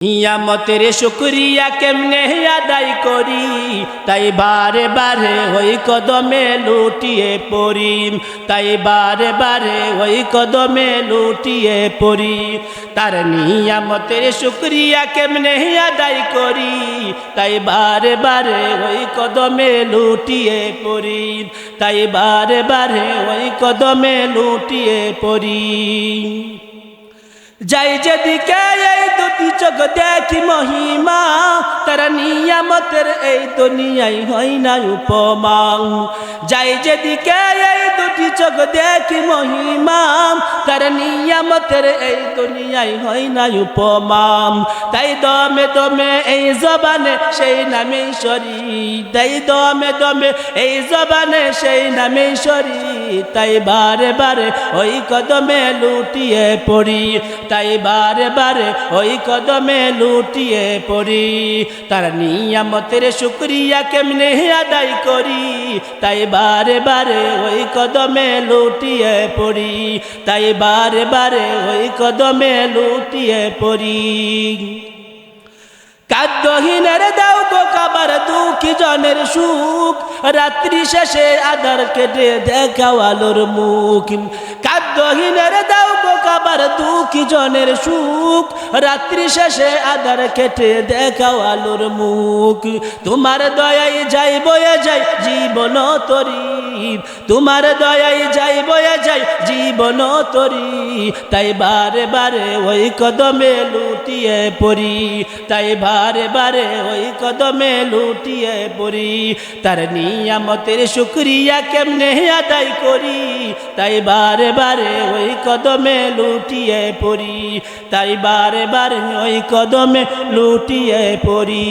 নিয়ামতের শুকরিয়া কেমনে আদায় করি, তাই বারে বারে ওই কদমে লুটিয়ে পড়ি, তাই বারে বারে ওই কদমে লুটিয়ে পড়ি। তার নিয়ামতের শুকরিয়া কেমনে আদায় করি, তাই বারে বারে ওই কদমে লুটিয়ে পড়ি, তাই বারে বারে ওই কদমে লুটিয়ে পড়ি। যাই যেদিকে এই দুটি চোখ দেখি মহিমা, তার নিয়ামতের এই দুনিয়ায় হয় না উপমা। যাই যেদিকে এই দুটি চোখ দেখি মহিমা, তার নিয়ামতের এই দুনিয়ায় হয় না উপমা। তাই দমে দমে এই জবানে সেই নামে সরি, তাই দমে দমে এই জবানে সেই নামে সরি, তাই বারে বারে ওই কদমে লুটিয়ে পড়ি, তাই বারে বারে ওই কদমে লুটিয়ে পড়ি। তার নিয়ামতের শুকরিয়া কেমনে আদায় করি, তাই বারে বারে ওই কদমে লুটিয়ে পড়ি, তাই বারে বারে ওই কদমে লুটিয়ে পড়ি। খাদ্যহীনের দাও গো খাবার, দুঃখী জনের সুখ, রাত্রি শেষে আধার কেটে দেখাও আলোর মুখ। খাদ্যহীনের দাও গো খাবার, দুঃখী জনের সুখ, রাত্রি শেষে আধার কেটে দেখাও আলোর মুখ। তোমার দয়ায় যাই বয়ে যাই জীবন তরি, তোমার দয়ায় যাই বয়ে যাই জীবন তরি, তাই বারে বারে ওই কদমে লুটিয়ে পড়ি, তাই বারে বারে ওই কদমে লুটিয়ে পড়ি। তার নিয়ামতের শুকরিয়া কেমনে আদায় করি, তাই বারে বারে ওই কদমে লুটিয়ে পড়ি, তাই বারে বারে ওই কদমে লুটিয়ে পড়ি।